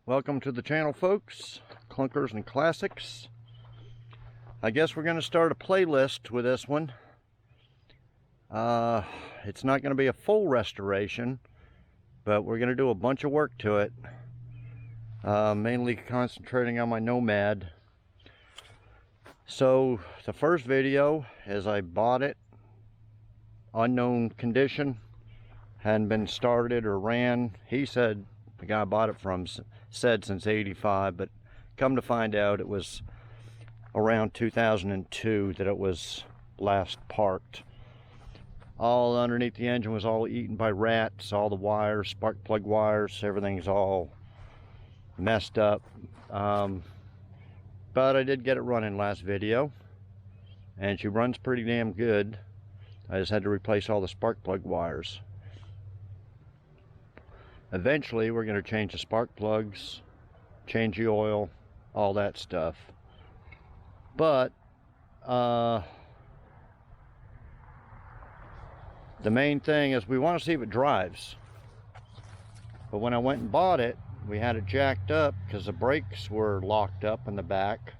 Welcome to the channel, folks. Clunkers and Classics. I guess we're going to start a playlist with this one. It's not going to be a full restoration, but we're going to do a bunch of work to it. Mainly concentrating on my Nomad. So the first video is I bought it, unknown condition, hadn't been started or ran. He said, the guy I bought it from said since '85, but come to find out it was around 2002 that it was last parked. All underneath the engine was all eaten by rats, all the wires, spark plug wires, everything's all messed up. But I did get it running last video, and she runs pretty damn good. I just had to replace all the spark plug wires. Eventually we're going to change the spark plugs, change the oil, all that stuff. But the main thing is we want to see if it drives. But when I went and bought it, we had it jacked up because the brakes were locked up in the back.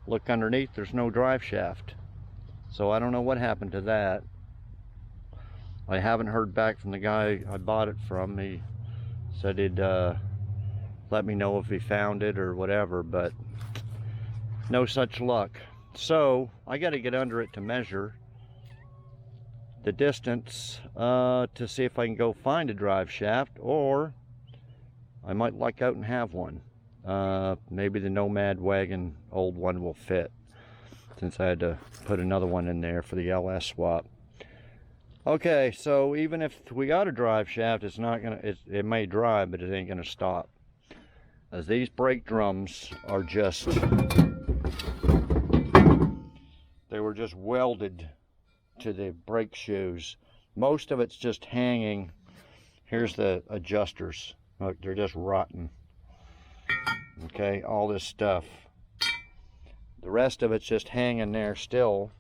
Look underneath, there's no drive shaft. So I don't know what happened to that. I haven't heard back from the guy I bought it from. He said he'd let me know if he found it or whatever, but no such luck. So I got to get under it to measure the distance to see if I can go find a drive shaft, or I might luck out and have one. Maybe the Nomad wagon, old one, will fit, since I had to put another one in there for the LS swap. Okay, so even if we got a drive shaft, it's not gonna, it may drive, but it ain't gonna stop. As these brake drums are just, they were just welded to the brake shoes. Most of it's just hanging. Here's the adjusters. Look, they're just rotten. Okay, all this stuff. The rest of it's just hanging there still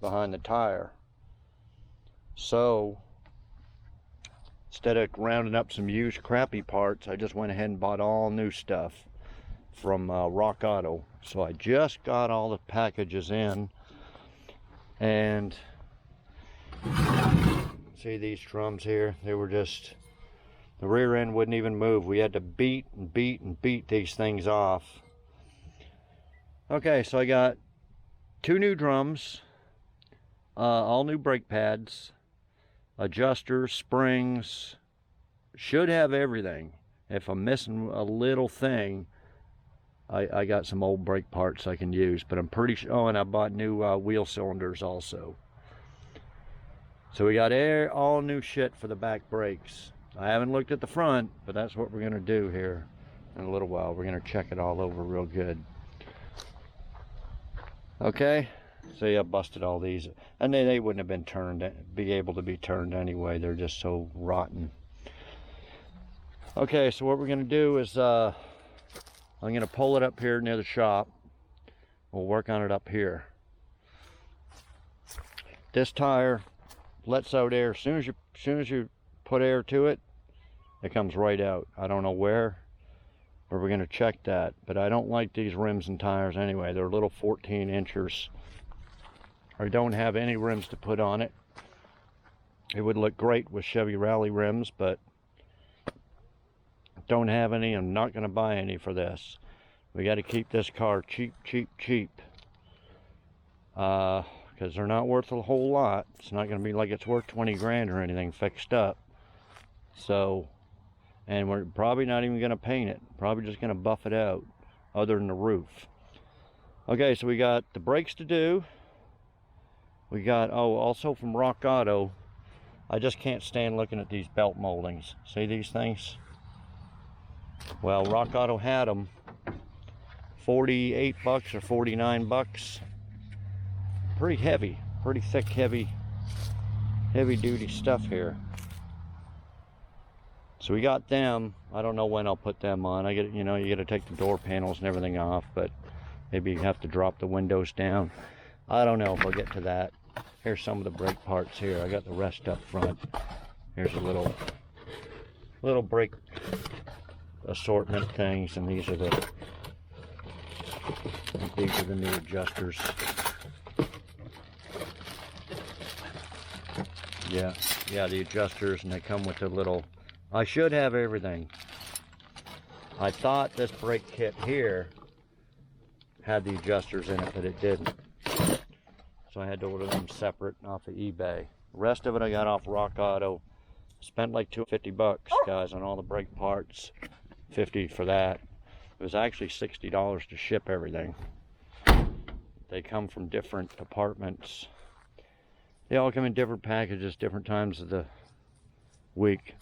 behind the tire. So instead of rounding up some used crappy parts, I just went ahead and bought all new stuff from Rock Auto. So I just got all the packages in, and see these drums here, they were just, the rear end wouldn't even move. We had to beat and beat and beat these things off. Okay, so I got 2 new drums, all new brake pads, adjusters, springs. Should have everything. If I'm missing a little thing, I got some old brake parts I can use, but I'm pretty sure. Oh, and I bought new wheel cylinders also. So we got all new shit for the back brakes. I haven't looked at the front, but that's what we're going to do here in a little while. We're going to check it all over real good. Okay, so yeah, I busted all these, and they wouldn't have been able to be turned anyway. They're just so rotten. Okay, so what we're going to do is I'm going to pull it up here near the shop. We'll work on it up here. This tire lets out air. As soon as you put air to it, it comes right out. I don't know where, but we're going to check that. But I don't like these rims and tires anyway. They're little 14 inchers. I don't have any rims to put on it. It would look great with Chevy Rally rims, but don't have any. I'm not going to buy any for this. We got to keep this car cheap, cheap, cheap. Because they're not worth a whole lot. It's not going to be like it's worth 20 grand or anything fixed up. So, and we're probably not even going to paint it. Probably just going to buff it out, other than the roof. Okay, so we got the brakes to do. We got, oh, also from Rock Auto, I just can't stand looking at these belt moldings. See these things? Well, Rock Auto had them. 48 bucks or 49 bucks. Pretty heavy, pretty thick, heavy duty stuff here. So we got them. I don't know when I'll put them on. I get, you know, you got to take the door panels and everything off, but maybe you have to drop the windows down. I don't know if I'll get to that. Here's some of the brake parts here. I got the rest up front. Here's a little brake assortment things, and these are the new adjusters. Yeah, the adjusters, and they come with the little, I should have everything. I thought this brake kit here had the adjusters in it, but it didn't. So I had to order them separate off of eBay. The rest of it I got off Rock Auto. Spent like $250, guys, on all the brake parts. $50 for that. It was actually $60 to ship everything. They come from different departments. They all come in different packages, different times of the week.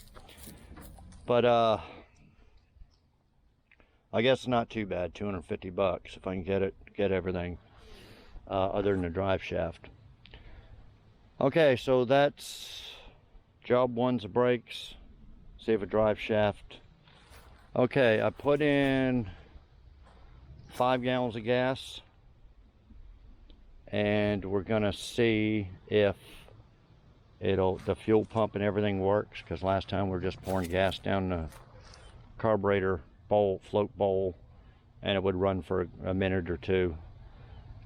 But I guess not too bad. $250 if I can get everything other than the drive shaft. Okay, so that's job one's the brakes. Save a drive shaft. Okay, I put in 5 gallons of gas, and we're gonna see if the fuel pump and everything works, because last time we were just pouring gas down the carburetor bowl, float bowl, and it would run for a minute or two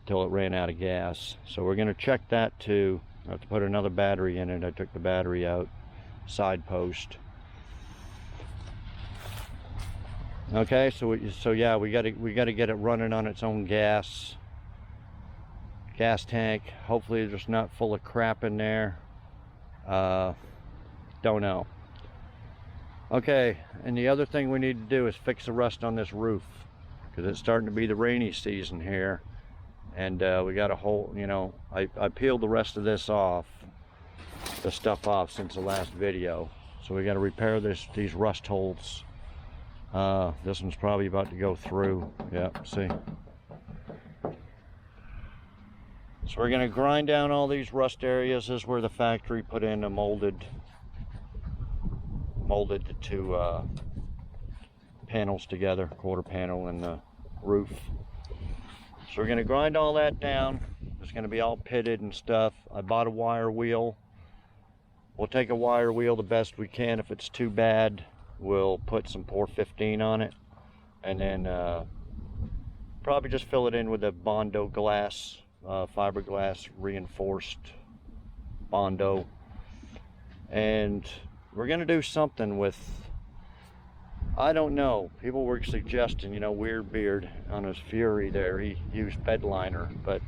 till it ran out of gas. So we're gonna check that too. I have to put another battery in it. I took the battery out, side post. Okay, so yeah, we gotta get it running on its own gas tank. Hopefully there's not full of crap in there. Don't know. Okay, and the other thing we need to do is fix the rust on this roof, because it's starting to be the rainy season here, and we got a whole, you know, I peeled the rest of this off, the stuff off since the last video, so we got to repair these rust holes. This one's probably about to go through. Yeah, see. So we're going to grind down all these rust areas. This is where the factory put in a molded the two panels together, quarter panel and the roof. So we're going to grind all that down. It's going to be all pitted and stuff. I bought a wire wheel. We'll take a wire wheel the best we can. If it's too bad, we'll put some 415 on it, and then probably just fill it in with a Bondo glass, fiberglass reinforced Bondo. And we're gonna do something with, I don't know, people were suggesting, you know, Weird Beard on his Fury there, he used bed liner, but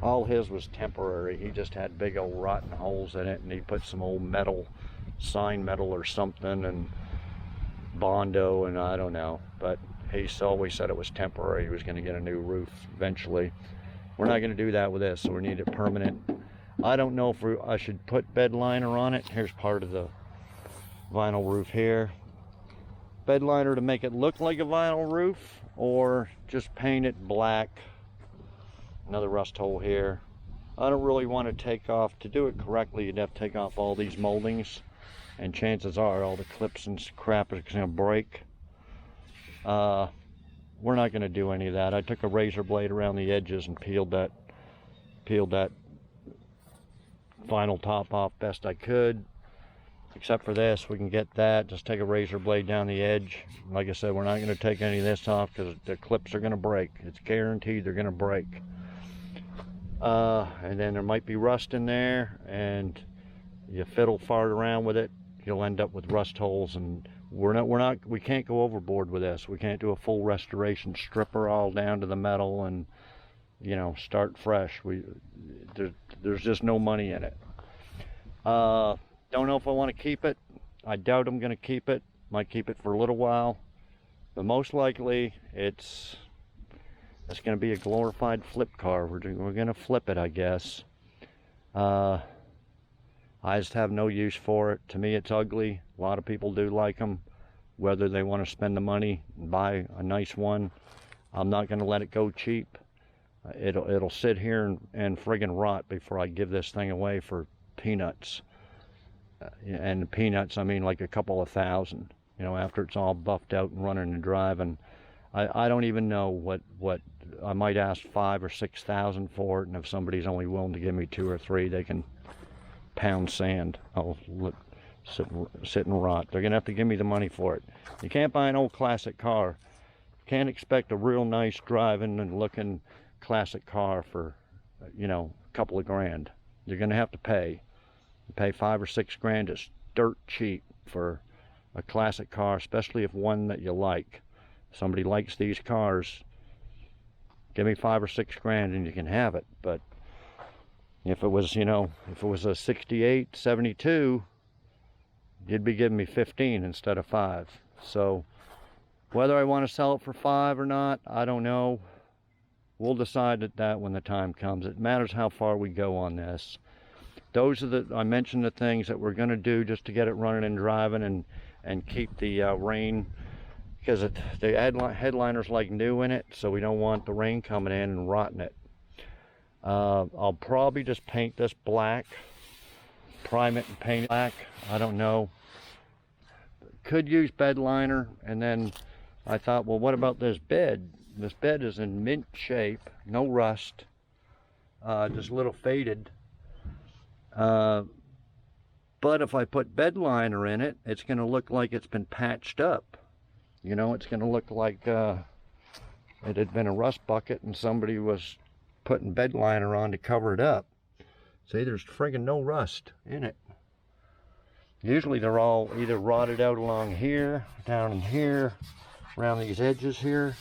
all his was temporary. He just had big old rotten holes in it, and he put some old metal, sign metal or something, and Bondo, and I don't know, but he always said it was temporary. He was going to get a new roof eventually. We're not going to do that with this, so we need it permanent. I don't know if I should put bed liner on it. Here's part of the vinyl roof here. Bed liner to make it look like a vinyl roof, or just paint it black. Another rust hole here. I don't really want to take off, to do it correctly, you'd have to take off all these moldings, and chances are all the clips and crap is going to break. We're not going to do any of that. I took a razor blade around the edges and peeled that vinyl top off best I could. Except for this, we can get that. Just take a razor blade down the edge. Like I said, we're not going to take any of this off because the clips are going to break. It's guaranteed they're going to break. And then there might be rust in there, and you fiddle fart around with it, you'll end up with rust holes. And we can't go overboard with this. We can't do a full restoration, strip her all down to the metal and, you know, start fresh. There's just no money in it. Don't know if I want to keep it. I doubt I'm going to keep it. Might keep it for a little while, but most likely it's going to be a glorified flip car. We're going to flip it, I guess. I just have no use for it. To me, it's ugly. A lot of people do like them. Whether they want to spend the money and buy a nice one, I'm not going to let it go cheap. It'll sit here and friggin' rot before I give this thing away for peanuts. And peanuts, I mean like a couple of thousand, you know, after it's all buffed out and running and driving. I don't even know what I might ask 5,000 or 6,000 for it, and if somebody's only willing to give me 2 or 3, they can pound sand. I'll sit and rot. They're gonna have to give me the money for it. You can't buy an old classic car. You can't expect a real nice driving and looking classic car for, you know, a couple of grand. You're gonna have to pay. You pay 5 or 6 grand. It's dirt cheap for a classic car, especially if one that you like. Somebody likes these cars, give me 5 or 6 grand and you can have it. But if it was, you know, if it was a 68, 72, you'd be giving me 15 instead of 5. So whether I want to sell it for 5 or not, I don't know. We'll decide that when the time comes. It matters how far we go on this. Those are I mentioned the things that we're going to do just to get it running and driving and keep the rain, because the headliner's like new in it, so we don't want the rain coming in and rotting it. I'll probably just paint this black, prime it and paint it black. I don't know. Could use bed liner. And then I thought, well, what about this bed? This bed is in mint shape, no rust, just a little faded. But if I put bed liner in it, it's going to look like it's been patched up. You know, it's going to look like it had been a rust bucket and somebody was putting bed liner on to cover it up. See, there's friggin' no rust in it. Usually they're all either rotted out along here, down in here, around these edges here,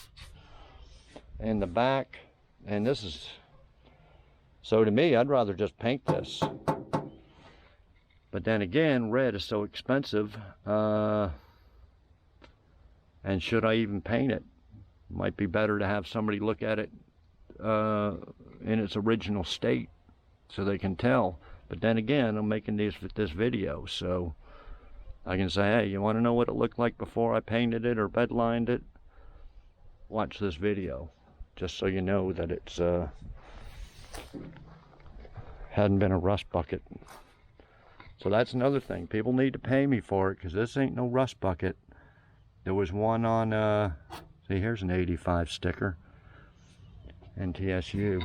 and the back. And this is, so to me, I'd rather just paint this. But then again, red is so expensive. And should I even paint it? Might be better to have somebody look at it in its original state so they can tell. But then again, I'm making this video, so I can say, hey, you want to know what it looked like before I painted it or bed lined it? Watch this video, just so you know that it's hadn't been a rust bucket. So that's another thing. People need to pay me for it, because this ain't no rust bucket. There was one on, see, here's an 85 sticker, NTSU.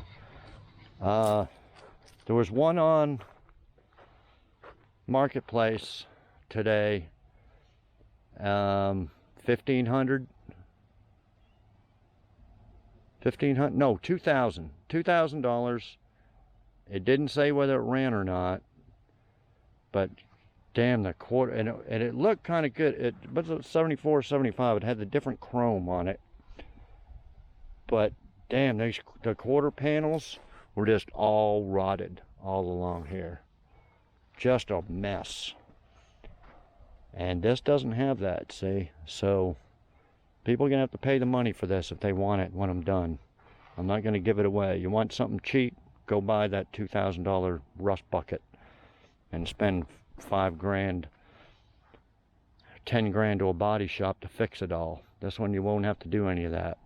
There was one on Marketplace today, 1,500, no, $2,000. It didn't say whether it ran or not, but damn, the quarter, and it looked kind of good. It was 74, 75. It had the different chrome on it, but damn, the quarter panels were just all rotted all along here. Just a mess. And this doesn't have that, see? So people are gonna have to pay the money for this if they want it when I'm done. I'm not gonna give it away. You want something cheap, go buy that $2,000 rust bucket and spend 5 grand, 10 grand to a body shop to fix it all. This one you won't have to do any of that.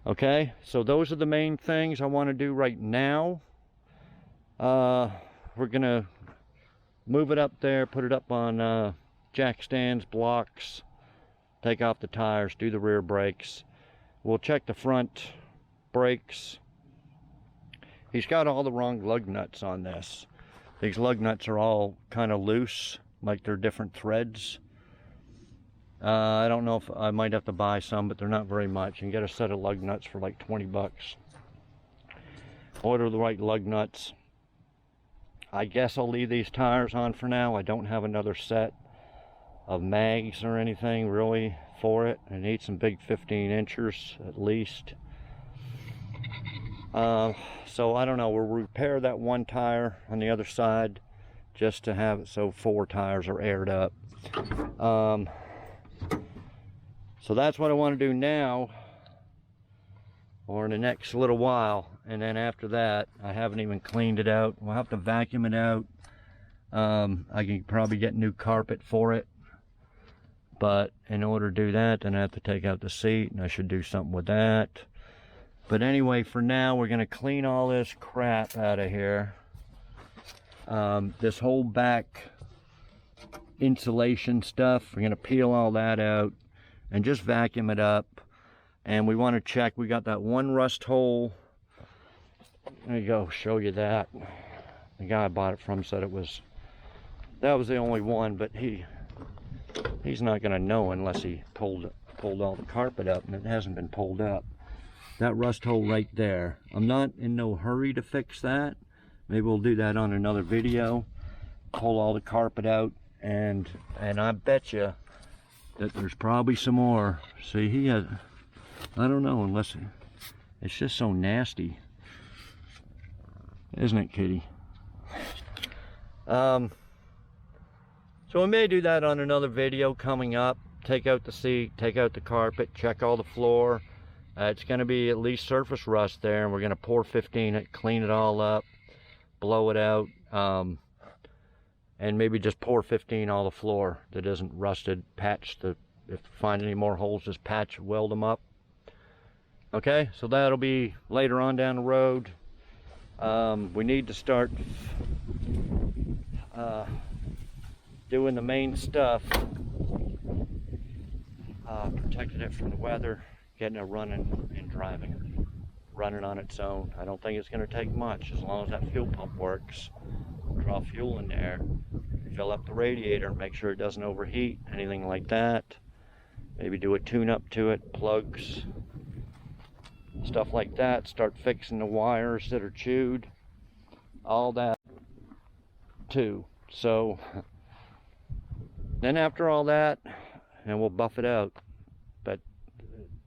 Okay, so those are the main things I want to do right now. We're gonna move it up there, put it up on jack stands, blocks, take off the tires, do the rear brakes. We'll check the front brakes. He's got all the wrong lug nuts on this. These lug nuts are all kind of loose, like they're different threads. I don't know if I might have to buy some, but they're not very much. You can get a set of lug nuts for like 20 bucks. Order the right lug nuts. I guess I'll leave these tires on for now. I don't have another set of mags or anything really for it. I need some big 15 inchers at least. So I don't know, we'll repair that one tire on the other side just to have it so 4 tires are aired up. So that's what I want to do now, or in the next little while. And then after that, I haven't even cleaned it out. We'll have to vacuum it out. I can probably get new carpet for it, but in order to do that, then I have to take out the seat, and I should do something with that. But anyway, for now, we're going to clean all this crap out of here. This whole back insulation stuff, we're going to peel all that out and just vacuum it up. And we want to check, we got that one rust hole. There you go, show you that. The guy I bought it from said it was That was the only one, but he's not gonna know unless he pulled all the carpet up, and it hasn't been pulled up. That rust hole right there, I'm not in no hurry to fix that. Maybe we'll do that on another video. Pull all the carpet out, and I bet you that there's probably some more. See, he has, I don't know, unless it's just so nasty, isn't it, Kitty? So we may do that on another video coming up. Take out the seat, take out the carpet, check all the floor. It's going to be at least surface rust there, and we're going to pour 15 it, clean it all up, blow it out, and maybe just pour 15 all the floor that isn't rusted. Patch the, if you find any more holes, just patch, weld them up. Okay, so that'll be later on down the road. We need to start doing the main stuff, protecting it from the weather, getting it running and driving, running on its own. I don't think it's going to take much, as long as that fuel pump works. Draw fuel in there, fill up the radiator, make sure it doesn't overheat, anything like that. Maybe do a tune-up to it, plugs, stuff like that. Start fixing the wires that are chewed, all that too. So then after all that, and we'll buff it out, but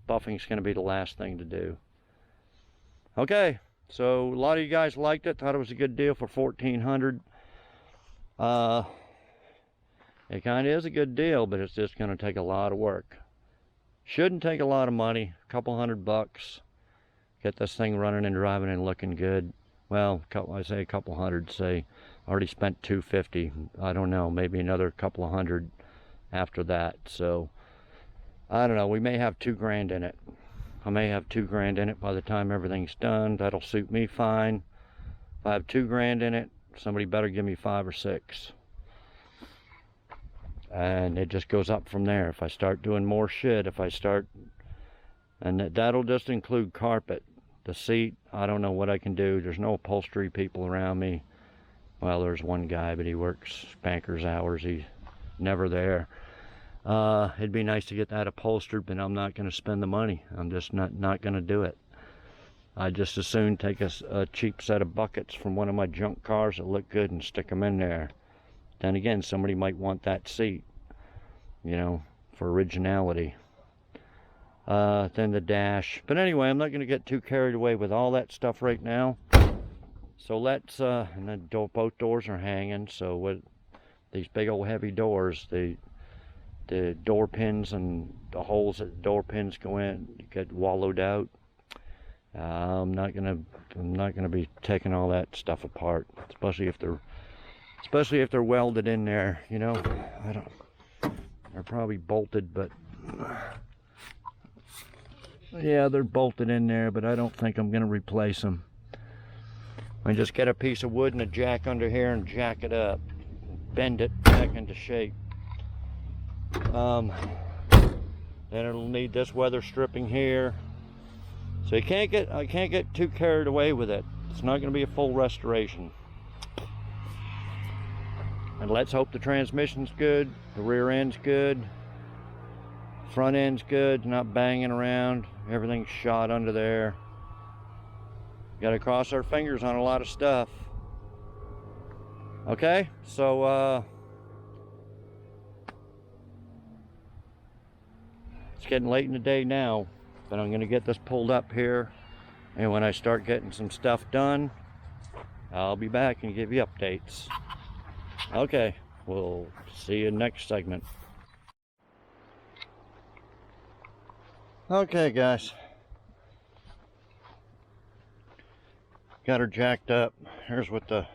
buffing's going to be the last thing to do. Okay, so a lot of you guys liked it, thought it was a good deal for $1,400. It kind of is a good deal, but it's just going to take a lot of work. Shouldn't take a lot of money, a couple $100. Get this thing running and driving and looking good. Well, I say a couple hundred, say already spent $250. I don't know, maybe another couple of hundred after that. So I don't know, we may have $2 grand in it. I may have $2 grand in it by the time everything's done. That'll suit me fine. If I have $2 grand in it, somebody better give me 5 or 6. And it just goes up from there. If I start doing more shit, if I start, and that'll just include carpet. The seat, I don't know what I can do. There's no upholstery people around me. Well, there's one guy, but he works spanker's hours. He's never there. It'd be nice to get that upholstered, but I'm not going to spend the money. I'm just not going to do it. I'd just as soon take a cheap set of buckets from one of my junk cars that look good and stick them in there. Then again, somebody might want that seat, you know, for originality. Then the dash. But anyway, I'm not going to get too carried away with all that stuff right now. So let's, and then both doors are hanging. So with these big old heavy doors, the door pins and the holes that the door pins go in get wallowed out. I'm not gonna be taking all that stuff apart, especially if they're welded in there. You know, they're probably bolted, but yeah, they're bolted in there, but I don't think I'm going to replace them. I just get a piece of wood and a jack under here and jack it up. Bend it back into shape. Then it'll need this weather stripping here. So I can't get too carried away with it. It's not going to be a full restoration. And let's hope the transmission's good, the rear end's good. Front end's good, not banging around, everything's shot under there. Got to cross our fingers on a lot of stuff. Okay, so it's getting late in the day now, but I'm going to get this pulled up here, and when I start getting some stuff done, I'll be back and give you updates. Okay, we'll see you next segment. Okay guys, got her jacked up. Here's what the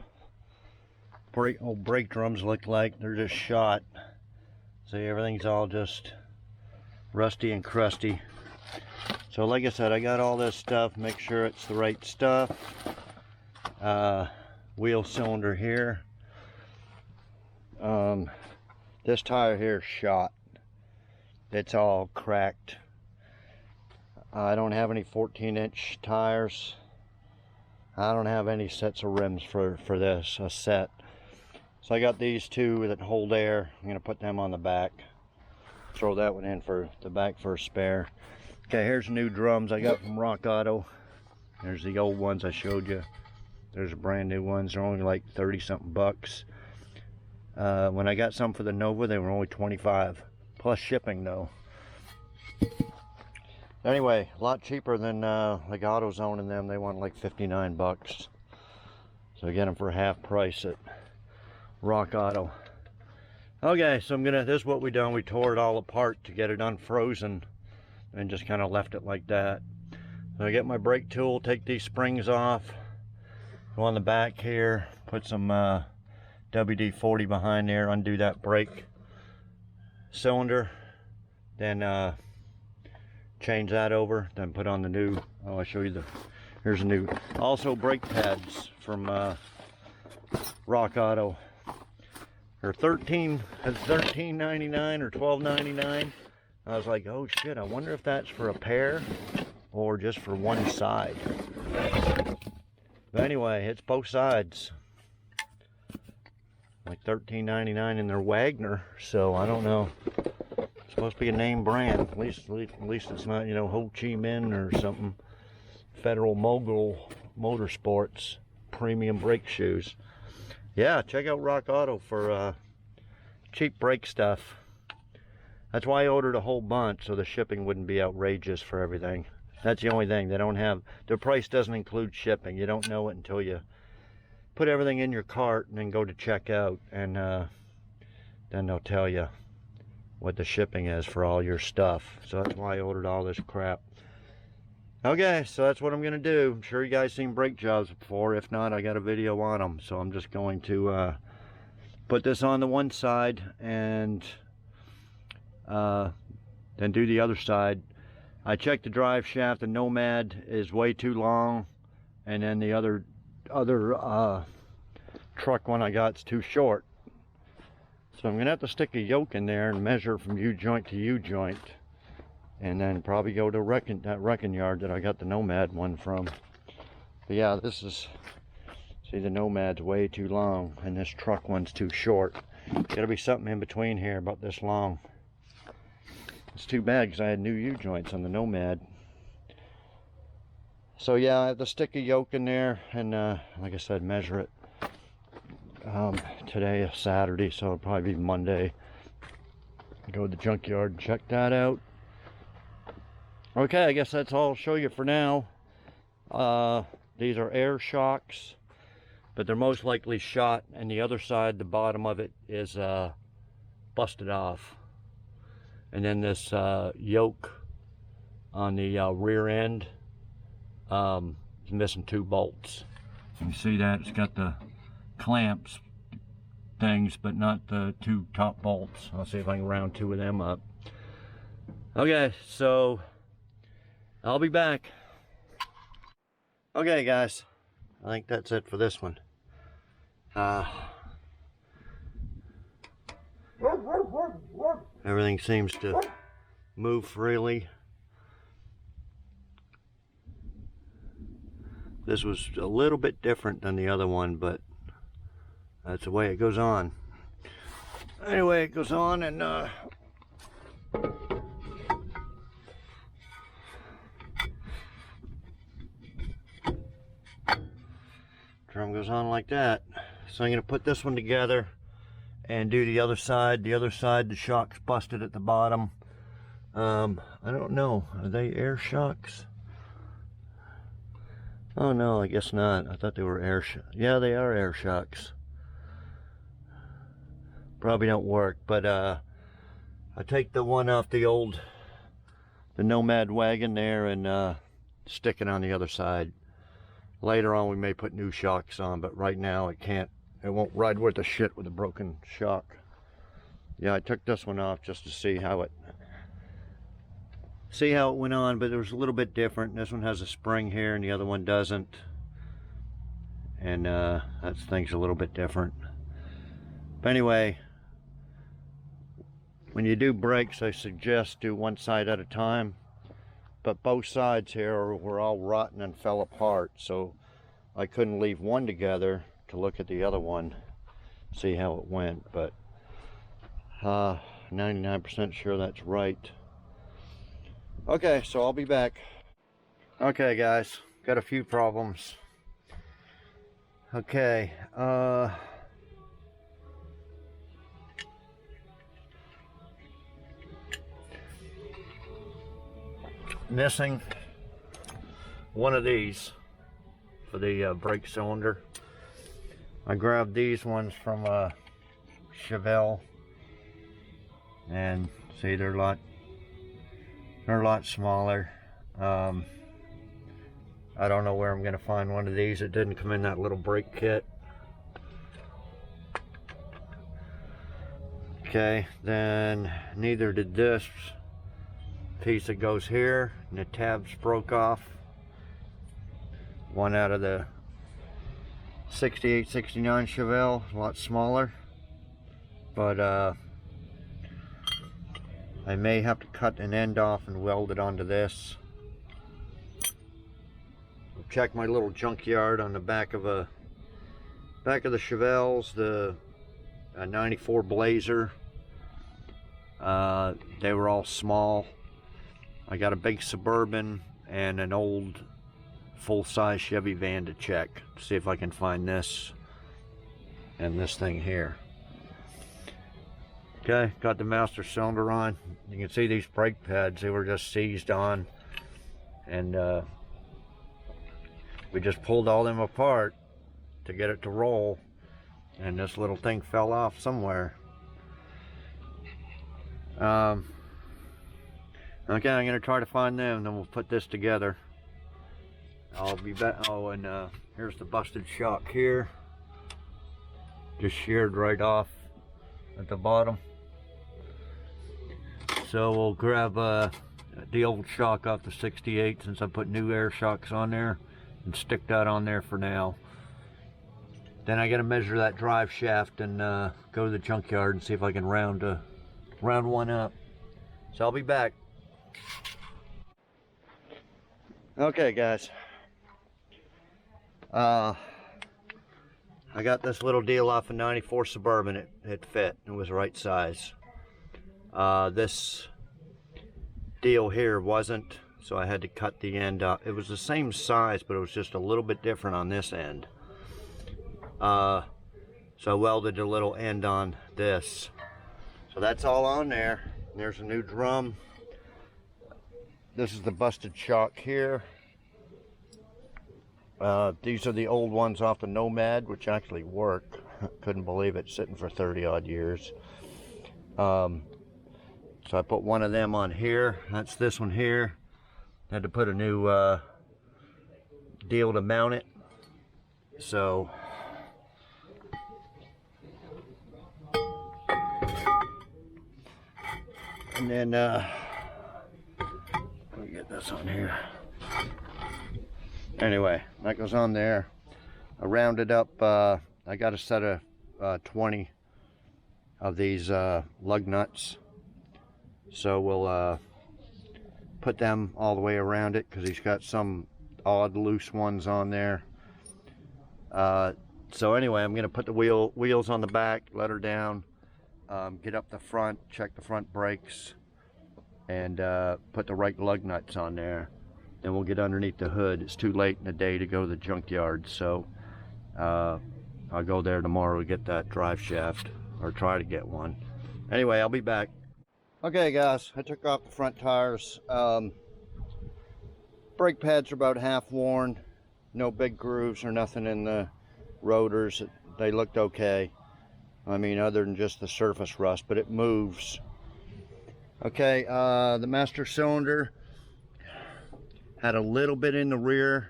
old brake drums look like. They're just shot. See, everything's all just rusty and crusty. So like I said, I got all this stuff, make sure it's the right stuff. Wheel cylinder here. This tire here is shot. It's all cracked. I don't have any 14-inch tires. I don't have any sets of rims for this, a set. So I got these two that hold air. I'm gonna put them on the back. Throw that one in for the back for a spare. Okay, here's the new drums I got from Rock Auto. There's the old ones I showed you. There's the brand new ones. They're only like 30 something bucks. When I got some for the Nova, they were only 25 plus shipping though. Anyway, a lot cheaper than like AutoZone and them. They want like 59 bucks. So I get them for half price at Rock Auto. Okay, so this is what we done. We tore it all apart to get it unfrozen and just kind of left it like that. So I get my brake tool, take these springs off, go on the back here, put some WD-40 behind there, undo that brake cylinder, then change that over, then put on the new, I'll show you here's a new, also brake pads from Rock Auto. They're $13.99 or $12.99. I was like, oh shit, I wonder if that's for a pair or just for one side. But anyway, it's both sides. Like $13.99 in their Wagner, so I don't know. It's supposed to be a name brand. At least it's not, you know, Ho Chi Minh or something. Federal Mogul Motorsports premium brake shoes. Yeah, check out Rock Auto for cheap brake stuff. That's why I ordered a whole bunch, so the shipping wouldn't be outrageous for everything. That's the only thing. They don't have, their price doesn't include shipping. You don't know it until you put everything in your cart and then go to checkout, and then they'll tell you what the shipping is for all your stuff. So that's why I ordered all this crap. Okay, so that's what I'm gonna do. I'm sure you guys seen brake jobs before. If not, I got a video on them. So I'm just going to put this on the one side and then do the other side. I checked the drive shaft. The Nomad is way too long, and then the other truck one I got is too short. So I'm gonna have to stick a yoke in there and measure from U-joint to U-joint, and then probably go to that wrecking yard that I got the Nomad one from. But yeah, this is, see, the Nomad's way too long and this truck one's too short. Gotta be something in between here about this long. It's too bad because I had new U-joints on the Nomad. So yeah, I have to stick a yoke in there and like I said, measure it. Today is Saturday, so it'll probably be Monday. Go to the junkyard and check that out. Okay, I guess that's all I'll show you for now. These are air shocks, but they're most likely shot, and the other side, the bottom of it, is busted off. And then this yoke on the rear end is missing 2 bolts. You can see that it's got the clamps things, but not the 2 top bolts. I'll see if I can round 2 of them up. Okay, so I'll be back. Okay guys, I think that's it for this one. Everything seems to move freely. This was a little bit different than the other one, but that's the way it goes on. Anyway, it goes on, and drum goes on like that. So I'm going to put this one together and do the other side. The other side, the shock's busted at the bottom. I don't know, are they air shocks? Oh no, I guess not. I thought they were air shocks. Yeah, they are air shocks. Probably don't work, but I take the one off the Nomad wagon there and stick it on the other side. Later on we may put new shocks on, but right now it won't ride worth a shit with a broken shock. Yeah, I took this one off just to see how it went on, but it was a little bit different. This one has a spring here and the other one doesn't, and that thing's a little bit different. But anyway, when you do brakes, I suggest do one side at a time, but both sides here were all rotten and fell apart, so I couldn't leave one together to look at the other one. see how it went, but 99% sure that's right. Okay, so I'll be back. Okay guys, got a few problems. Okay, missing one of these for the brake cylinder. I grabbed these ones from Chevy, and see they're a lot smaller. I don't know where I'm gonna find one of these. It didn't come in that little brake kit. Okay, then neither did this piece that goes here, and the tabs broke off. One out of the 68, 69 Chevy, a lot smaller, but I may have to cut an end off and weld it onto this. Check my little junkyard on the back of the Chevelles, the 94 Blazer. They were all small. I got a big Suburban and an old full-size Chevy van to check, to see if I can find this and this thing here. Okay, got the master cylinder on. You can see these brake pads, they were just seized on, and we just pulled all them apart to get it to roll, and this little thing fell off somewhere. Okay, I'm gonna try to find them, then we'll put this together. I'll be back. Oh, and here's the busted shock here. Just sheared right off at the bottom. So we'll grab the old shock off the 68, since I put new air shocks on there, and stick that on there for now. Then I gotta measure that drive shaft and go to the junkyard and see if I can round one up. So I'll be back. Okay guys, I got this little deal off a 94 Suburban. It fit, it was the right size. This deal here wasn't, so I had to cut the end off. It was the same size, but it was just a little bit different on this end. So I welded a little end on this. So that's all on there. There's a new drum. This is the busted shock here. These are the old ones off the Nomad, which actually work. Couldn't believe it, sitting for 30 odd years. So I put one of them on here. That's this one here. Had to put a new deal to mount it. So and then let me get this on here. Anyway, that goes on there. I rounded up, I got a set of 20 of these lug nuts. So we'll put them all the way around it, because he's got some odd loose ones on there. So anyway, I'm gonna put the wheels on the back, let her down, get up the front, check the front brakes, and put the right lug nuts on there. Then we'll get underneath the hood. It's too late in the day to go to the junkyard, so I'll go there tomorrow to get that drive shaft, or try to get one. Anyway, I'll be back. Okay guys, I took off the front tires. Brake pads are about half worn. No big grooves or nothing in the rotors. They looked okay. I mean, other than just the surface rust, but it moves. Okay, the master cylinder had a little bit in the rear,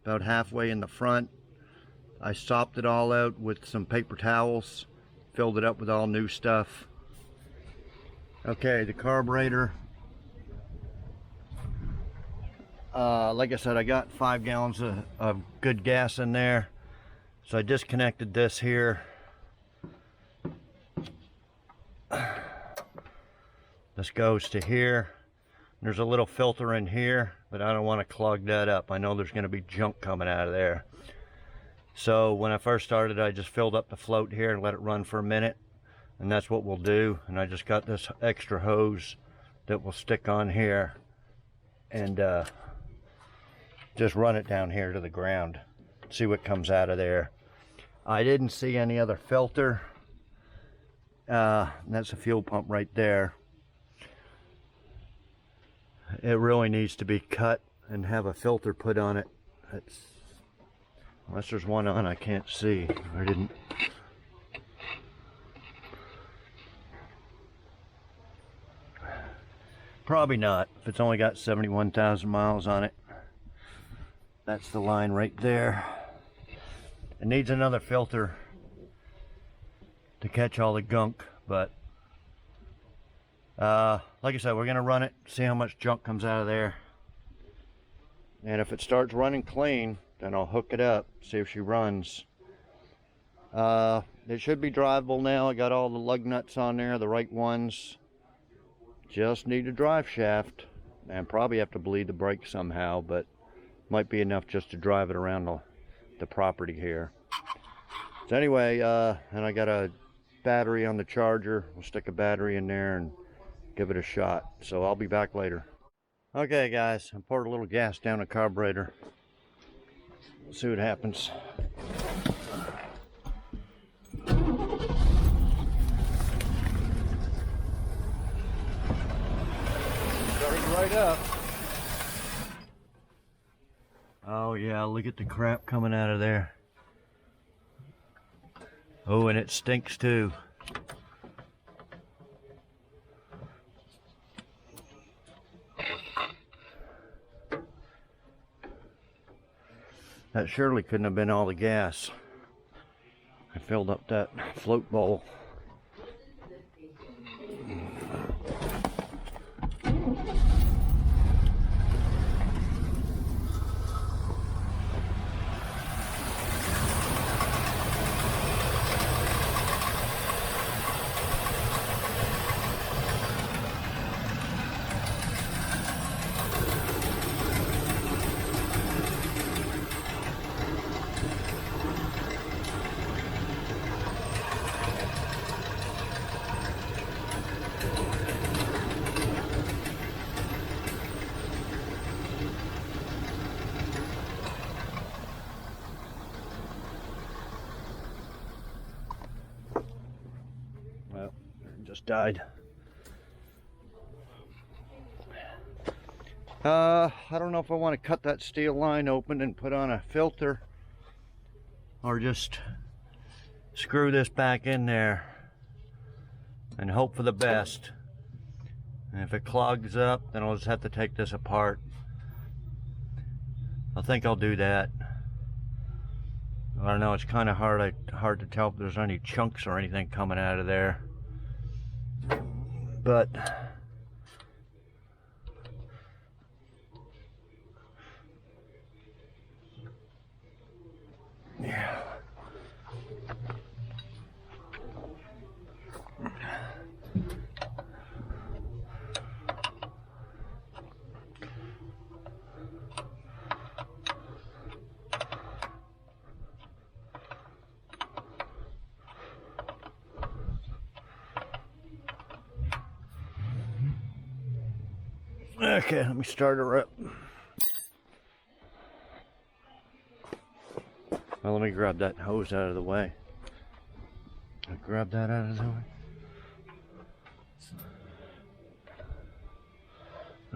about halfway in the front. I sopped it all out with some paper towels, filled it up with all new stuff. Okay, the carburetor. Like I said, I got 5 gallons of good gas in there. So I disconnected this here. This goes to here. There's a little filter in here, but I don't want to clog that up. I know there's going to be junk coming out of there. So when I first started, I just filled up the float here and let it run for a minute, and that's what we'll do. And I just got this extra hose that will stick on here and just run it down here to the ground, see what comes out of there. I didn't see any other filter. That's a fuel pump right there. It really needs to be cut and have a filter put on it. Unless there's one on, I can't see. I didn't. Probably not, if it's only got 71,000 miles on it. That's the line right there. It needs another filter to catch all the gunk, but like I said, we're gonna run it, see how much junk comes out of there. And if it starts running clean, then I'll hook it up, see if she runs. It should be drivable now. I got all the lug nuts on there, the right ones. Just need a drive shaft and probably have to bleed the brake somehow, but might be enough just to drive it around the property here. So anyway, and I got a battery on the charger. We'll stick a battery in there and give it a shot. So I'll be back later. Okay guys, I poured a little gas down the carburetor. Let's see what happens. Starting right up. Oh yeah, look at the crap coming out of there. Oh, and it stinks too. That surely couldn't have been all the gas. I filled up that float bowl. Well, it just died. I don't know if I want to cut that steel line open and put on a filter, or just screw this back in there and hope for the best. And if it clogs up, then I'll just have to take this apart. I think I'll do that. I don't know, it's kind of hard to tell if there's any chunks or anything coming out of there. But yeah. Okay, let me start her up. Well, let me grab that hose out of the way. Grab that out of the way.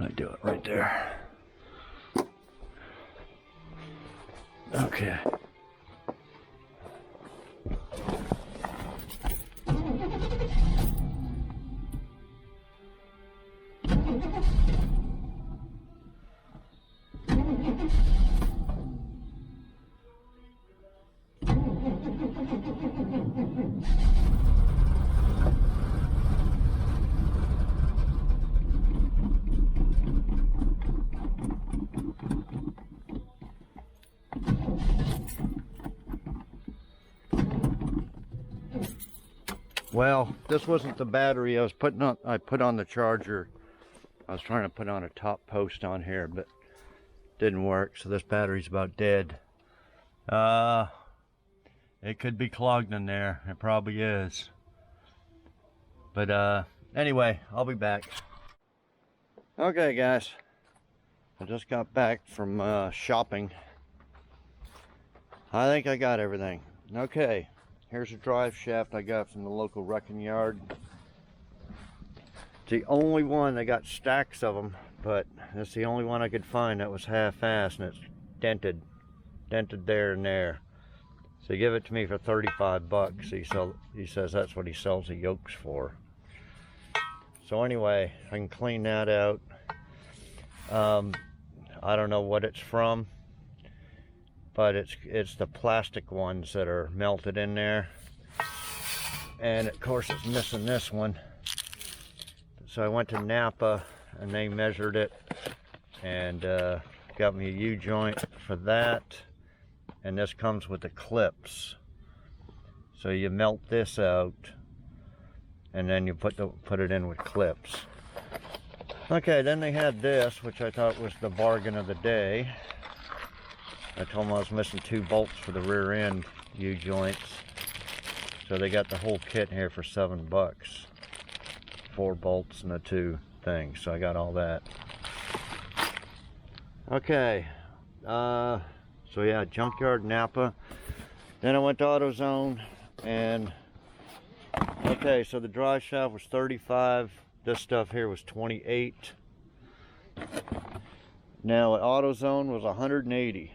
I do it right there. Okay. Well, this wasn't the battery I put on the charger. I was trying to put on a top post on here, but didn't work, so this battery's about dead. It could be clogged in there. It probably is. But anyway, I'll be back. Okay guys, I just got back from shopping. I think I got everything. Okay, here's a drive shaft I got from the local wrecking yard. It's the only one. They got stacks of them, but it's the only one I could find that was half-assed, and it's dented there and there. So he gave it to me for 35 bucks. He says that's what he sells the yokes for. So anyway, I can clean that out. I don't know what it's from, but it's the plastic ones that are melted in there. And of course it's missing this one. So I went to Napa and they measured it and got me a U-joint for that. And this comes with the clips. So you melt this out and then you put it in with clips. Okay, then they had this, which I thought was the bargain of the day. I told them I was missing 2 bolts for the rear end U-joints. So they got the whole kit here for 7 bucks. 4 bolts and the 2 things. So I got all that. Okay. So yeah, Junkyard Napa. Then I went to AutoZone and okay, so the drive shaft was 35. This stuff here was 28. Now at AutoZone was 180.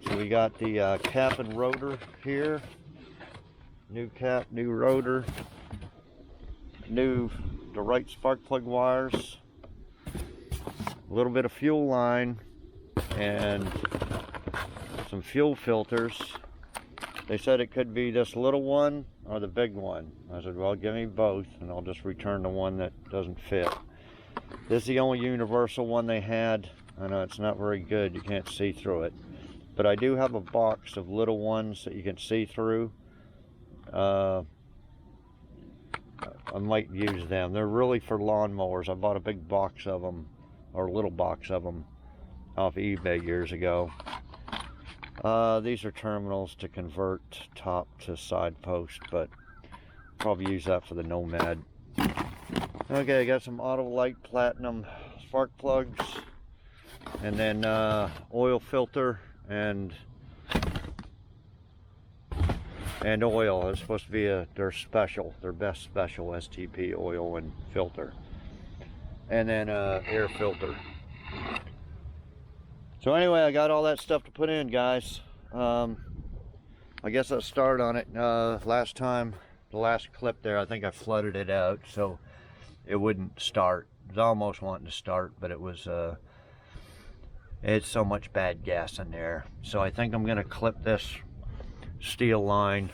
So we got the cap and rotor here. New cap, new rotor. The right spark plug wires. A little bit of fuel line. And some fuel filters. They said it could be this little one or the big one. I said, well, give me both and I'll just return the one that doesn't fit. This is the only universal one they had. I know it's not very good, you can't see through it. But I do have a box of little ones that you can see through. I might use them. They're really for lawnmowers. I bought a big box of them, or a little box of them, off eBay years ago. These are terminals to convert top to side post, but probably use that for the Nomad. Okay, I got some Autolite Platinum spark plugs, and then oil filter and oil. It's supposed to be their best special STP oil and filter, and then air filter. So anyway, I got all that stuff to put in, guys. I guess I'll start on it. Last time, the last clip there, I think I flooded it out, so it wouldn't start. It was almost wanting to start, but it was, it's so much bad gas in there. So I think I'm gonna clip this steel line.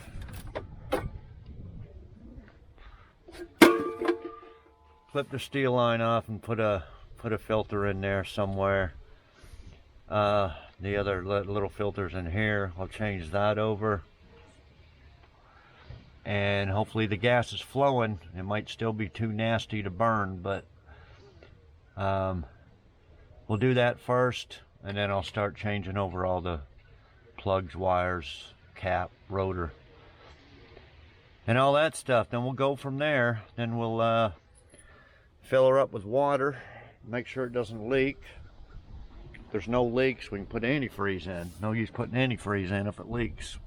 Clip the steel line off and put a filter in there somewhere. The other little filters in here, I'll change that over, and hopefully the gas is flowing. It might still be too nasty to burn, but we'll do that first, and then I'll start changing over all the plugs, wires, cap, rotor, and all that stuff. Then we'll go from there. Then we'll fill her up with water, make sure it doesn't leak. If there's no leaks, we can put antifreeze in. No use putting antifreeze in if it leaks.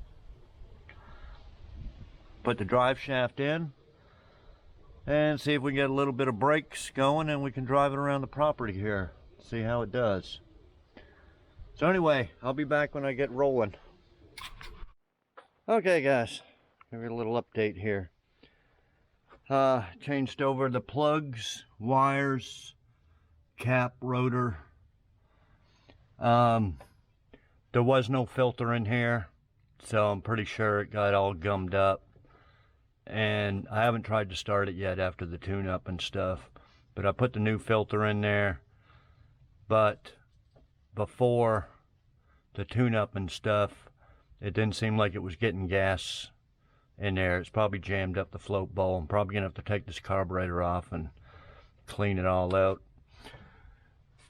Put the drive shaft in and see if we can get a little bit of brakes going, and we can drive it around the property here. See how it does. So anyway, I'll be back when I get rolling. Okay guys, give you a little update here. Changed over the plugs, wires, cap, rotor. There was no filter in here, so I'm pretty sure it got all gummed up, and I haven't tried to start it yet after the tune-up and stuff, but I put the new filter in there. But before the tune-up and stuff, it didn't seem like it was getting gas in there. It's probably jammed up the float bowl. I'm probably gonna have to take this carburetor off and clean it all out.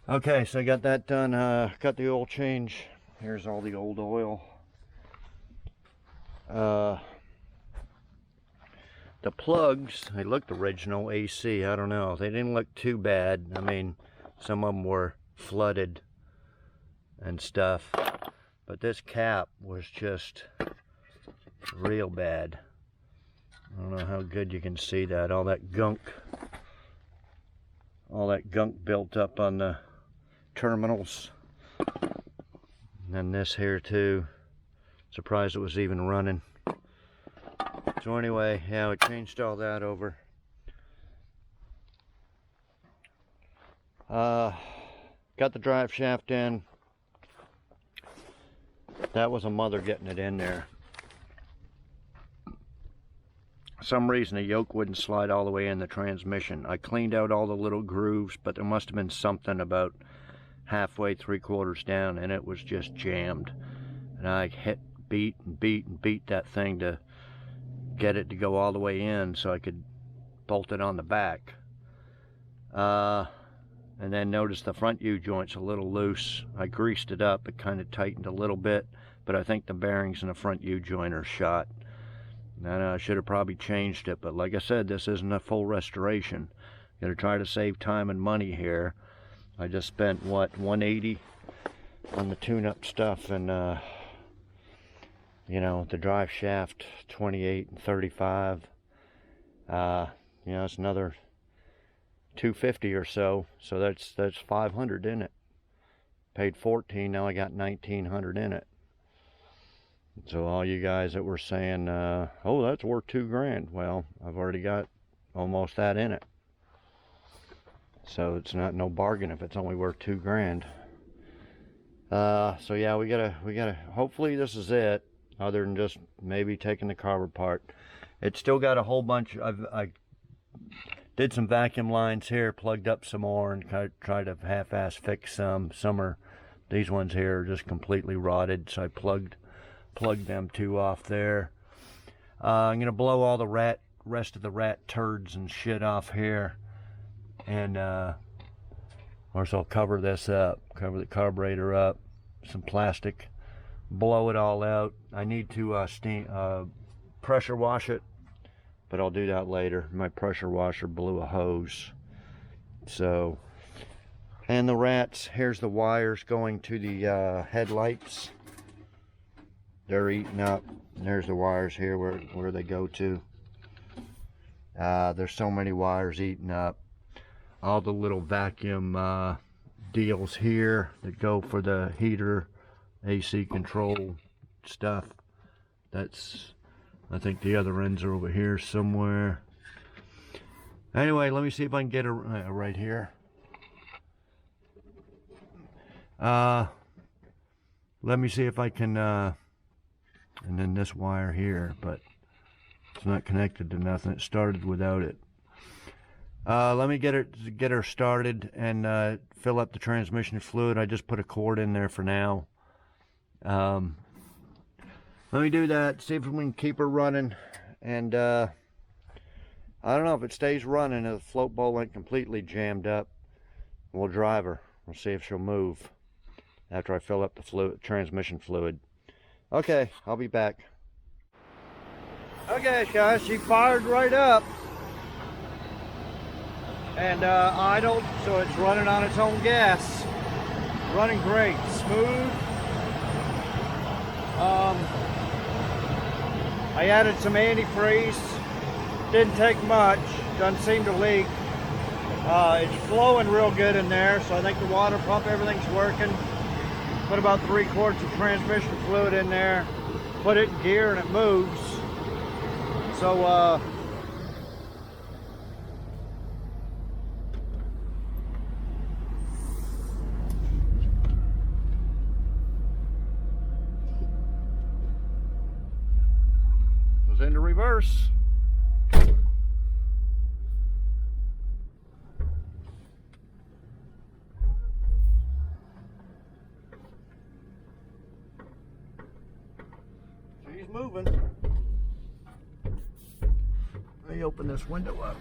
Okay, so I got that done. Got the oil change. Here's all the old oil. The plugs, they looked original AC. I don't know. They didn't look too bad. I mean, some of them were flooded and stuff. But this cap was just real bad. I don't know how good you can see that. All that gunk built up on the terminals. And then this here too. Surprised it was even running. So anyway, yeah, we changed all that over. Got the drive shaft in. That was a mother getting it in there. For some reason the yoke wouldn't slide all the way in the transmission. I cleaned out all the little grooves, but there must have been something about halfway, 3/4 down, and it was just jammed. And I beat that thing to get it to go all the way in so I could bolt it on the back. And then notice the front U-joint's a little loose. I greased it up. It kind of tightened a little bit, but I think the bearings in the front U-joint are shot. And I should have probably changed it, but like I said, this isn't a full restoration. Gonna try to save time and money here. I just spent, what, $180 on the tune-up stuff, and you know, the drive shaft, $28 and $35. You know, it's another $250 or so. So that's $500 in it. Paid $14, now I got $1,900 in it. So all you guys that were saying, oh, that's worth $2 grand. Well, I've already got almost that in it. So it's not no bargain if it's only worth $2 grand. So yeah, we gotta, hopefully this is it, other than just maybe taking the carb apart. It's still got a whole bunch. I did some vacuum lines here, plugged up some more, and kind of tried to half-ass fix some. Some are, these ones here are just completely rotted, so I plugged them two off there. I'm gonna blow all the rest of the rat turds and shit off here, and of course I'll cover this up, cover the carburetor up, some plastic, blow it all out. I need to pressure wash it, but I'll do that later. My pressure washer blew a hose. So, and the rats, here's the wires going to the headlights. They're eating up. There's the wires here where they go to. There's so many wires eating up. All the little vacuum deals here that go for the heater, AC control stuff. That's, I think the other ends are over here somewhere. Anyway, let me see if I can get it right here. Let me see if I can, and then this wire here, but it's not connected to nothing. It started without it. Let me get her started and fill up the transmission fluid. I just put a cord in there for now. Let me do that, see if we can keep her running, and I don't know if it stays running. If the float bowl ain't completely jammed up, we'll drive her. We'll see if she'll move after I fill up the transmission fluid. Okay, I'll be back. Okay guys, she fired right up and idled, so it's running on its own gas. Running great, smooth. I added some antifreeze. Didn't take much, doesn't seem to leak. It's flowing real good in there, so I think the water pump, everything's working. Put about 3 quarts of transmission fluid in there, put it in gear, and it moves. So goes into reverse. She's moving. Let me open this window up.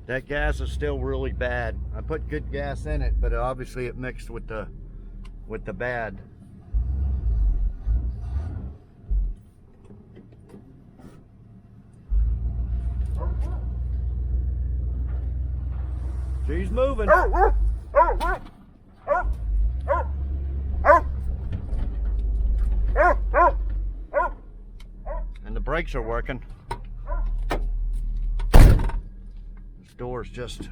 That gas is still really bad. I put good gas in it, but obviously it mixed with the bad. She's moving. And the brakes are working. This door's just...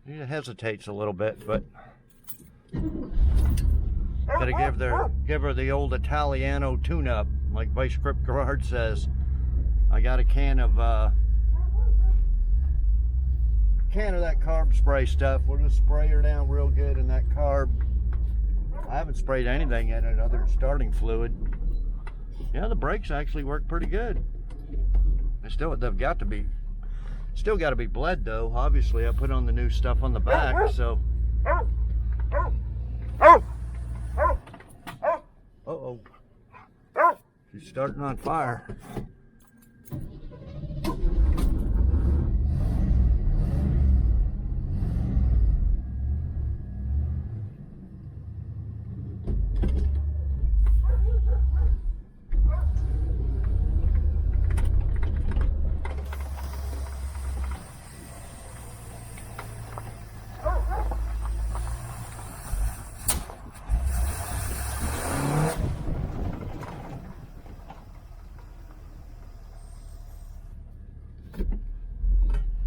It hesitates a little bit, but gotta give her the old Italiano tune-up, like Vice Grip Gerard says. I got a can of that carb spray stuff. We'll just spray her down real good in that carb. I haven't sprayed anything in it other than starting fluid. Yeah, the brakes actually work pretty good. They've got to be. Still got to be bled though. Obviously, I put on the new stuff on the back, so. Uh-oh. She's starting on fire.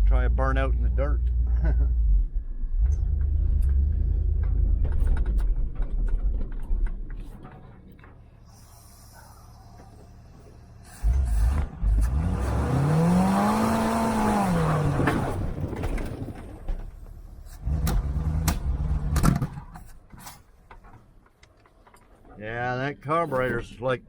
Try a burnout in the dirt. Yeah, that carburetor's like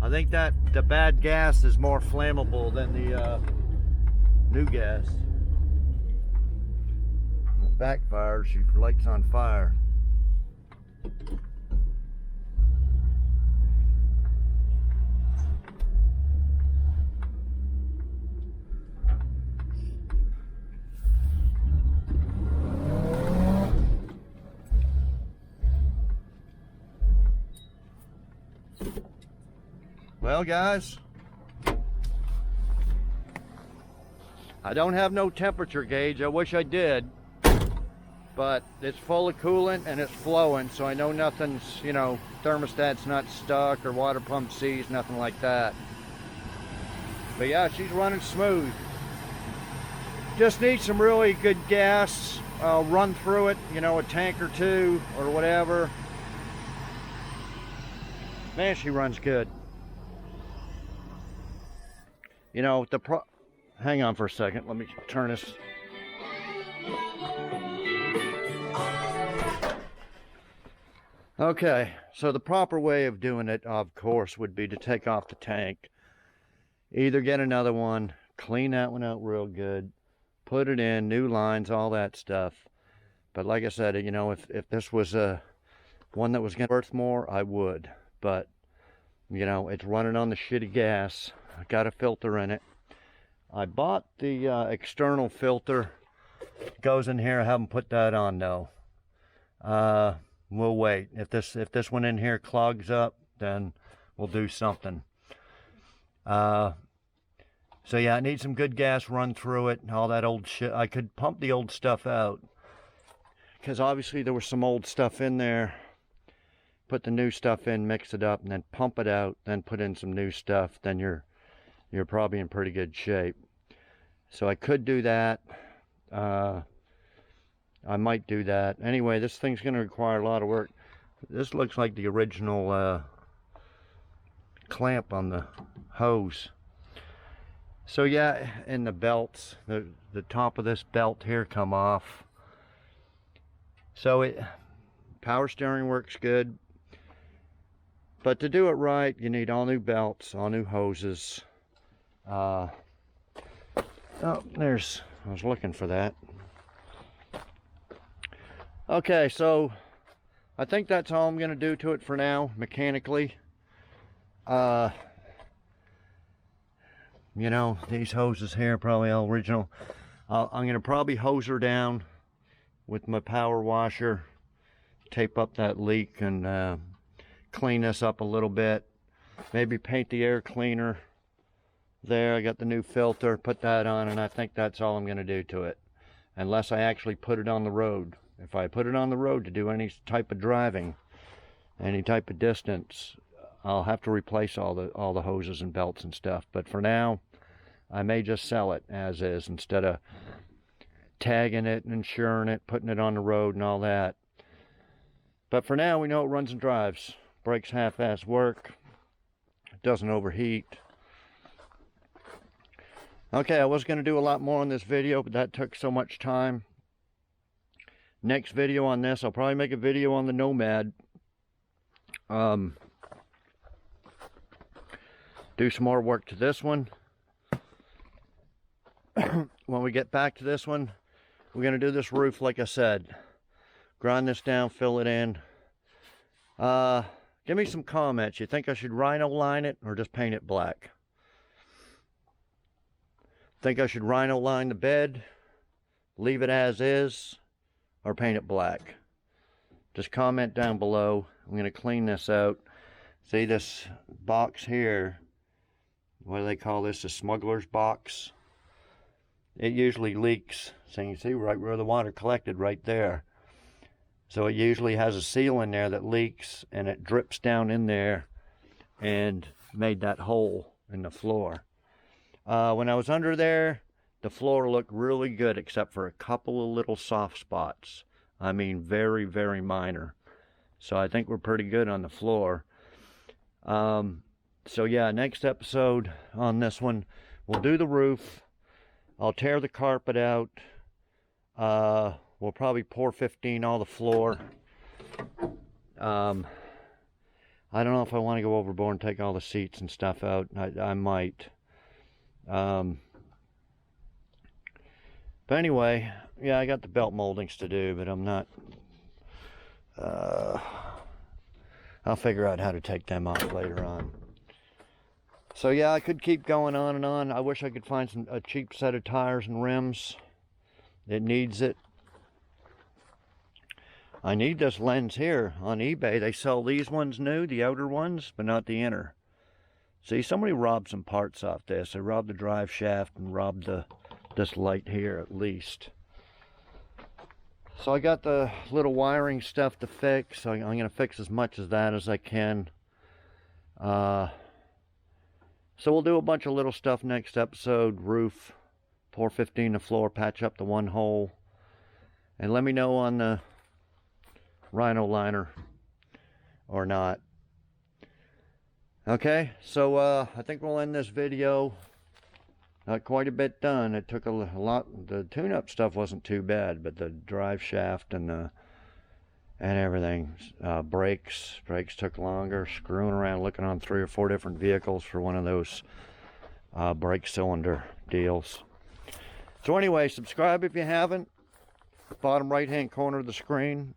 I think that the bad gas is more flammable than the new gas. When it backfires, she lights on fire. Well, guys, I don't have no temperature gauge. I wish I did, but it's full of coolant and it's flowing, so I know nothing's, you know, thermostat's not stuck or water pump seized, nothing like that. But yeah, she's running smooth. Just need some really good gas. I'll run through it, you know, a tank or two or whatever. Man, she runs good. You know, hang on for a second. Let me turn this. Okay, so the proper way of doing it, of course, would be to take off the tank. Either get another one, clean that one out real good, put it in, new lines, all that stuff. But like I said, you know, if this was one that was going to be worth more, I would. But, you know, it's running on the shitty gas. I got a filter in it. I bought the external filter. It goes in here. I haven't put that on though. We'll wait. If this one in here clogs up, then we'll do something. So yeah, I need some good gas run through it and all that old shit. I could pump the old stuff out because obviously there was some old stuff in there. Put the new stuff in, mix it up, and then pump it out, then put in some new stuff. Then you're probably in pretty good shape. So I could do that. I might do that. Anyway, this thing's going to require a lot of work. This looks like the original clamp on the hose. So yeah, and the belts, the top of this belt here come off. So power steering works good, but to do it right, you need all new belts, all new hoses. Oh, I was looking for that. Okay, so I think that's all I'm gonna do to it for now, mechanically. You know, these hoses here are probably all original. I'm gonna probably hose her down with my power washer, tape up that leak, and clean this up a little bit. Maybe paint the air cleaner there. I got the new filter, put that on, and I think that's all I'm gonna do to it, unless I actually put it on the road. If I put it on the road to do any type of driving, any type of distance, I'll have to replace all the hoses and belts and stuff. But for now, I may just sell it as is instead of tagging it and insuring it, putting it on the road and all that. But for now, we know it runs and drives. Brakes half-ass work. It doesn't overheat. Okay, I was going to do a lot more on this video, but that took so much time. Next video on this, I'll probably make a video on the Nomad. Do some more work to this one. When we get back to this one, we're going to do this roof like I said. Grind this down, fill it in. Give me some comments. You think I should rhino line it or just paint it black? Think I should rhino line the bed, leave it as is, or paint it black? Just comment down below. I'm going to clean this out. See this box here? What do they call this? A smuggler's box. It usually leaks. So you can see right where the water collected right there. So it usually has a seal in there that leaks, and it drips down in there and made that hole in the floor. When I was under there, the floor looked really good except for a couple of little soft spots. I mean, very, very minor. So I think we're pretty good on the floor. So yeah, next episode on this one, we'll do the roof. I'll tear the carpet out. We'll probably pour 15 all the floor. I don't know if I want to go overboard and take all the seats and stuff out. I might. But anyway, yeah, I got the belt moldings to do, but I'm not. I'll figure out how to take them off later on. So yeah, I could keep going on and on. I wish I could find a cheap set of tires and rims. It needs it. I need this lens here on eBay. They sell these ones new, the outer ones, but not the inner. See, somebody robbed some parts off this. They robbed the drive shaft and robbed this light here at least. So I got the little wiring stuff to fix. I'm going to fix as much of that as I can. So we'll do a bunch of little stuff next episode. Roof, pour 15 the floor, patch up the one hole. And let me know on the rhino liner or not. Okay, so I think we'll end this video. Not quite a bit done. It took a lot. The tune-up stuff wasn't too bad, but the drive shaft and everything, brakes took longer. Screwing around, looking on 3 or 4 different vehicles for one of those brake cylinder deals. So anyway, subscribe if you haven't. Bottom right-hand corner of the screen.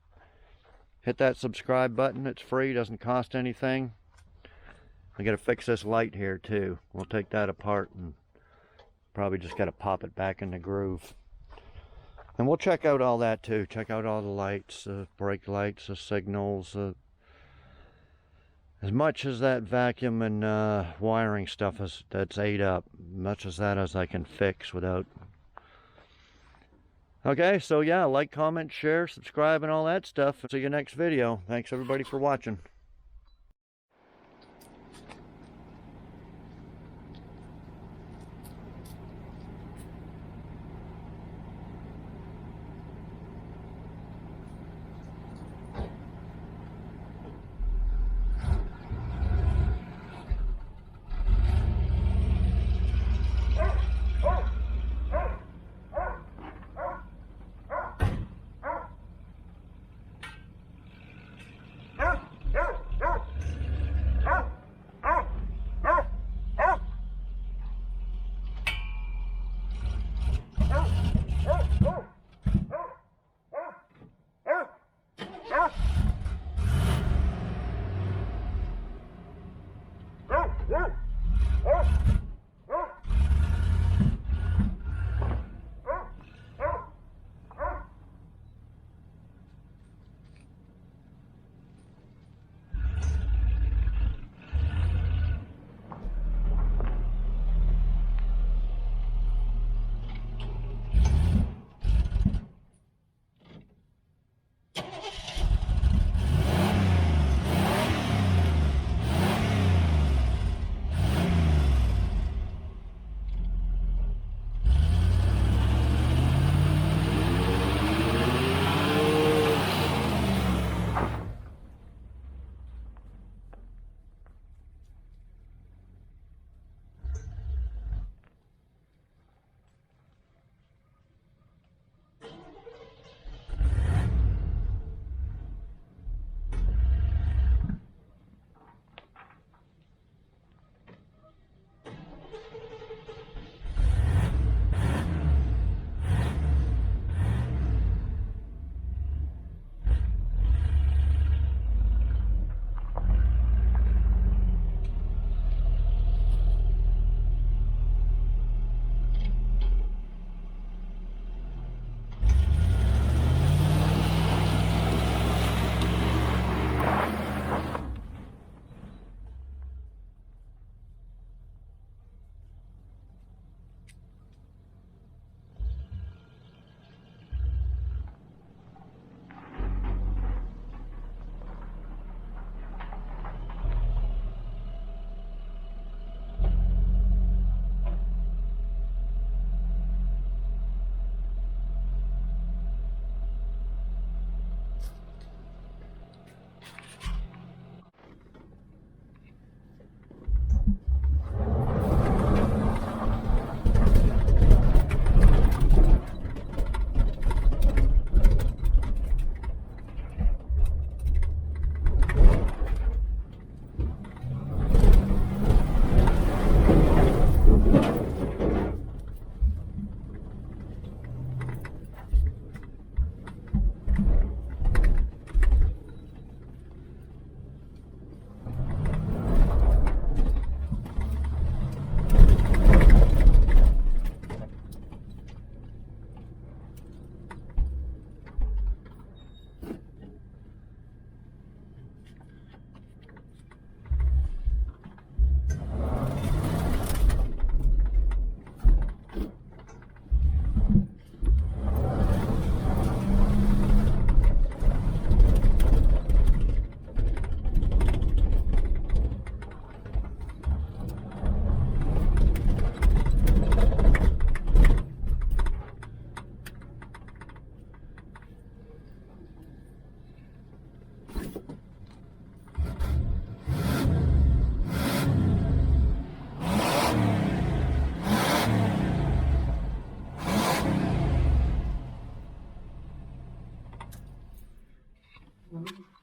Hit that subscribe button. It's free. Doesn't cost anything. I got to fix this light here too. We'll take that apart and probably just got to pop it back in the groove. And we'll check out all that too. Check out all the lights, the brake lights, the signals, as much as that vacuum and wiring stuff that's ate up. Much as that as I can fix without. Okay, so yeah, like, comment, share, subscribe, and all that stuff. See you next video. Thanks everybody for watching.